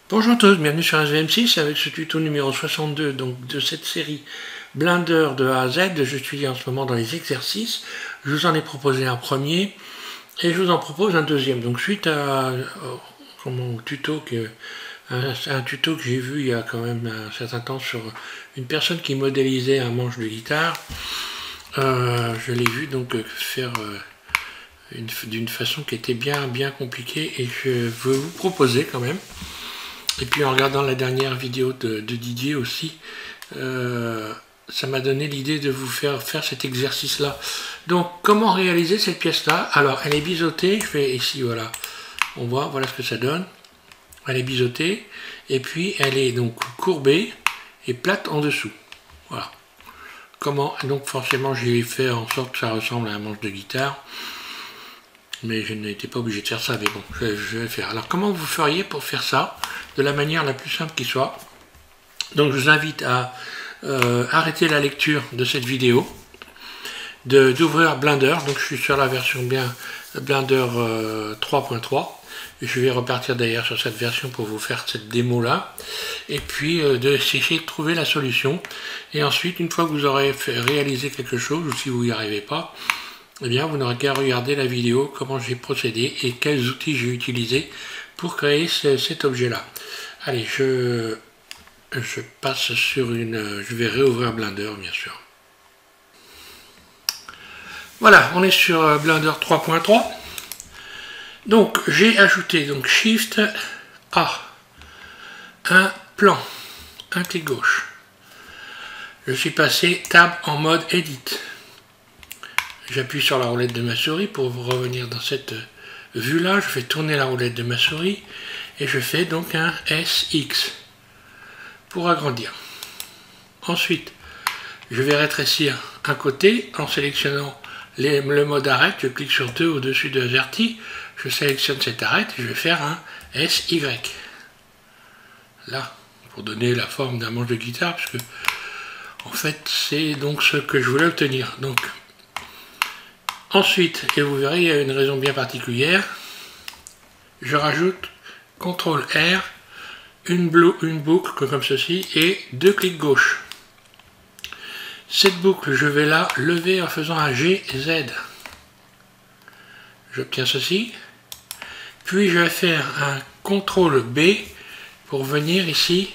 Bonjour à tous, bienvenue sur SVM6 avec ce tuto numéro 62 donc de cette série Blender de A à Z. Je suis en ce moment dans les exercices, je vous en ai proposé un premier et je vous en propose un deuxième. Donc suite à mon tuto un tuto que j'ai vu il y a quand même un certain temps sur une personne qui modélisait un manche de guitare, je l'ai vu donc faire d'une façon qui était bien compliquée et je veux vous proposer quand même. Et puis en regardant la dernière vidéo de Didier aussi, ça m'a donné l'idée de vous faire cet exercice-là. Donc comment réaliser cette pièce-là? Alors elle est biseautée, je fais ici, voilà, on voit, voilà ce que ça donne. Elle est biseautée, et puis elle est donc courbée et plate en dessous. Voilà. Comment? Donc forcément j'ai fait en sorte que ça ressemble à un manche de guitare. Mais je n'étais pas obligé de faire ça, mais bon, je vais faire. Alors comment vous feriez pour faire ça de la manière la plus simple qui soit? Donc je vous invite à arrêter la lecture de cette vidéo, d'ouvrir Blender. Donc je suis sur la version bien Blender 3.3. Je vais repartir d'ailleurs sur cette version pour vous faire cette démo là. Et puis d'essayer de trouver la solution. Et ensuite, une fois que vous aurez réalisé quelque chose, ou si vous n'y arrivez pas, eh bien, vous n'aurez qu'à regarder la vidéo, comment j'ai procédé et quels outils j'ai utilisés pour créer cet objet-là. Allez, je passe sur je vais réouvrir Blender, bien sûr. Voilà, on est sur Blender 3.3. Donc, j'ai ajouté donc Shift A, un plan, un clic gauche. Je suis passé Tab en mode Edit. J'appuie sur la roulette de ma souris pour revenir dans cette vue-là. Je fais tourner la roulette de ma souris et je fais donc un SX pour agrandir. Ensuite, je vais rétrécir un côté en sélectionnant le mode arrête. Je clique sur 2 au-dessus de AZERTY. Je sélectionne cette arrête et je vais faire un SY. Là, pour donner la forme d'un manche de guitare, parce que en fait, c'est donc ce que je voulais obtenir. Donc, ensuite, et vous verrez, il y a une raison bien particulière, je rajoute CTRL R, une boucle comme ceci, et 2 clics gauche. Cette boucle, je vais la lever en faisant un GZ. J'obtiens ceci. Puis je vais faire un CTRL B pour venir ici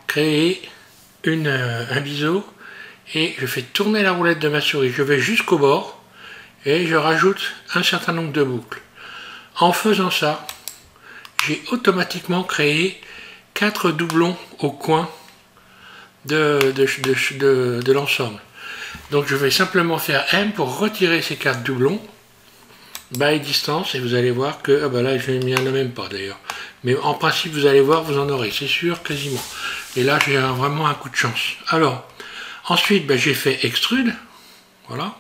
créer un biseau, et je fais tourner la roulette de ma souris. Je vais jusqu'au bord. Et je rajoute un certain nombre de boucles. En faisant ça, j'ai automatiquement créé 4 doublons au coin de l'ensemble. Donc je vais simplement faire M pour retirer ces 4 doublons, by distance, et vous allez voir que, ah bah là je n'y en ai même pas d'ailleurs. Mais en principe vous allez voir, vous en aurez, c'est sûr, quasiment. Et là j'ai vraiment un coup de chance. Alors, ensuite j'ai fait extrude, voilà.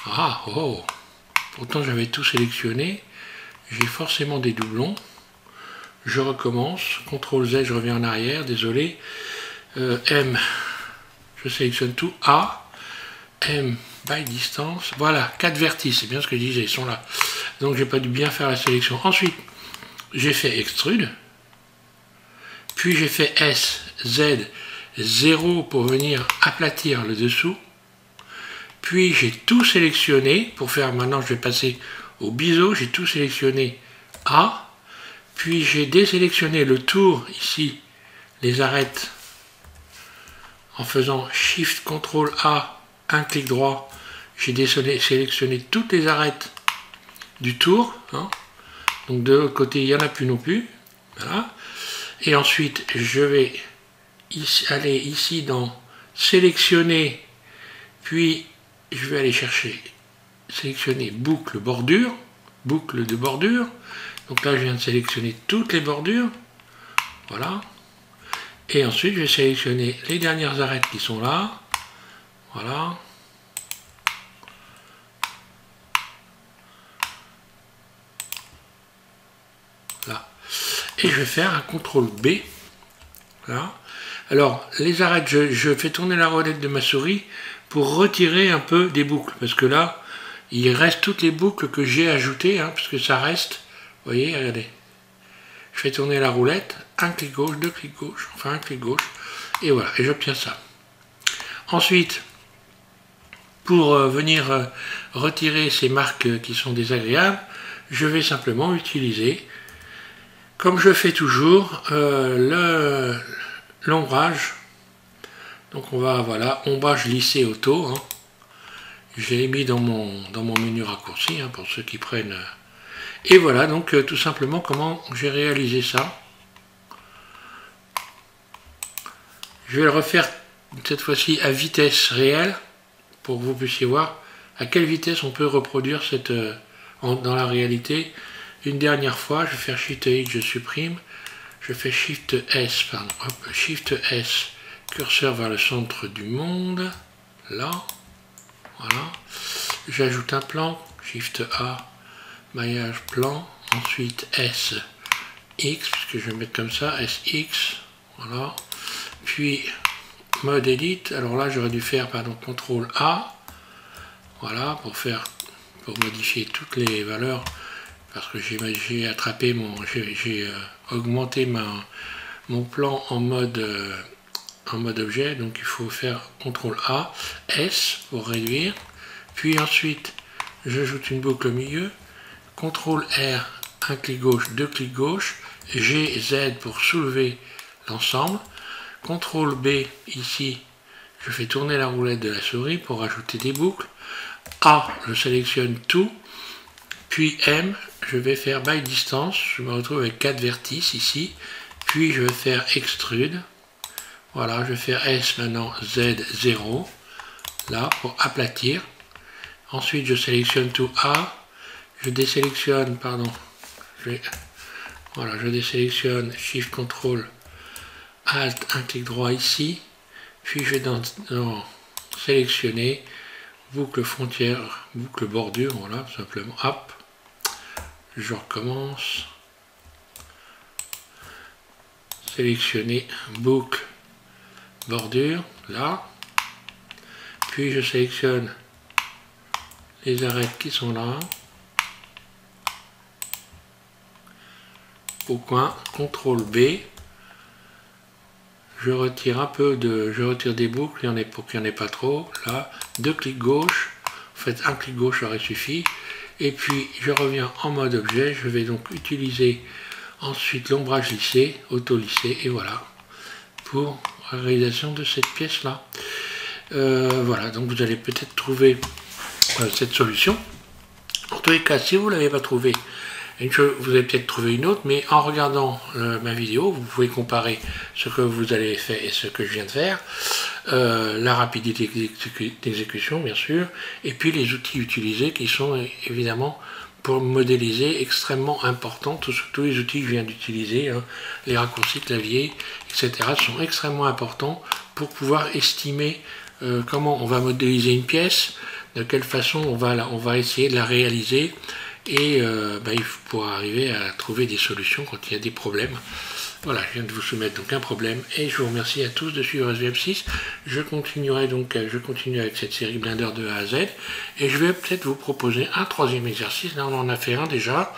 Ah, oh! Pourtant j'avais tout sélectionné, j'ai forcément des doublons. Je recommence, CTRL Z, je reviens en arrière, désolé. M, je sélectionne tout, A, M, by distance, voilà, 4 vertices, c'est bien ce que je disais, ils sont là. Donc j'ai pas dû bien faire la sélection. Ensuite, j'ai fait extrude, puis j'ai fait S, Z, 0 pour venir aplatir le dessous. Puis j'ai tout sélectionné, pour faire, maintenant je vais passer au biseau, j'ai tout sélectionné A, puis j'ai désélectionné le tour, ici, les arêtes, en faisant Shift CTRL A, un clic droit, j'ai désélectionné toutes les arêtes du tour, hein. Donc de l'autre côté il n'y en a plus non plus, voilà. Et ensuite je vais aller ici dans sélectionner, puis je vais aller chercher, sélectionner boucle bordure, boucle de bordure. Donc là, je viens de sélectionner toutes les bordures. Voilà. Et ensuite, je vais sélectionner les dernières arêtes qui sont là. Voilà. Là. Et je vais faire un CTRL B. Voilà. Alors, les arêtes, je fais tourner la roulette de ma souris pour retirer un peu des boucles, parce que là, il reste toutes les boucles que j'ai ajoutées, hein, parce que ça reste, vous voyez, regardez, fais tourner la roulette, un clic gauche, deux clics gauche, enfin un clic gauche, et voilà, et j'obtiens ça. Ensuite, pour venir retirer ces marques qui sont désagréables, je vais simplement utiliser, comme je fais toujours, l'ombrage. Donc on va, voilà, ombrage lissé auto. Hein. Je l'ai mis dans mon menu raccourci, hein, pour ceux qui prennent. Et voilà, donc tout simplement comment j'ai réalisé ça. Je vais le refaire cette fois-ci à vitesse réelle, pour que vous puissiez voir à quelle vitesse on peut reproduire cette dans la réalité. Une dernière fois, je vais faire Shift X, je supprime, je fais Shift S, pardon, hop, Shift S, curseur vers le centre du monde, là, voilà, j'ajoute un plan, Shift A, maillage plan, ensuite S, X, puisque je vais mettre comme ça, SX, voilà, puis mode edit, alors là j'aurais dû faire, pardon, CTRL A, voilà, pour modifier toutes les valeurs, parce que j'ai attrapé j'ai augmenté mon plan en mode objet, donc il faut faire CTRL A, S pour réduire, puis ensuite j'ajoute une boucle au milieu, CTRL R, un clic gauche, deux clics gauche, G, Z pour soulever l'ensemble, CTRL B ici, je fais tourner la roulette de la souris pour ajouter des boucles, A, je sélectionne tout, puis M, je vais faire by distance, je me retrouve avec 4 vertices ici, puis je vais faire extrude, voilà, je vais faire S maintenant, Z0, là, pour aplatir, ensuite je sélectionne tout A, je désélectionne, pardon, voilà, je désélectionne, Shift Ctrl, Alt, un clic droit ici, puis je vais dans sélectionner, boucle frontière, boucle bordure, voilà, tout simplement, hop, je recommence, sélectionner boucle bordure, là, puis je sélectionne les arêtes qui sont là, au coin, CTRL B, je retire un peu je retire des boucles, pour qu'il n'y en ait pas trop, là, deux clics gauche, en fait un clic gauche aurait suffi, et puis je reviens en mode objet, je vais donc utiliser ensuite l'ombrage lissé, auto lissé, et voilà, pour la réalisation de cette pièce là. Voilà, donc vous allez peut-être trouver cette solution. En tous les cas, si vous ne l'avez pas trouvé, vous allez peut-être trouver une autre, mais en regardant ma vidéo, vous pouvez comparer ce que vous avez fait et ce que je viens de faire, la rapidité d'exécution bien sûr, et puis les outils utilisés qui sont évidemment pour modéliser extrêmement importants, tous les outils que je viens d'utiliser, hein, les raccourcis clavier, etc. sont extrêmement importants pour pouvoir estimer comment on va modéliser une pièce, de quelle façon on va essayer de la réaliser, et il faut arriver à trouver des solutions quand il y a des problèmes. Voilà, je viens de vous soumettre donc un problème, et je vous remercie à tous de suivre SVM6. Je continue avec cette série Blender de A à Z, et je vais peut-être vous proposer un troisième exercice. Là on en a fait un déjà,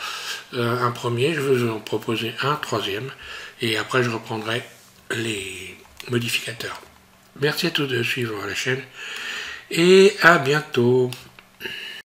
un premier, je vais vous en proposer un troisième, et après je reprendrai les modificateurs. Merci à tous de suivre la chaîne, et à bientôt.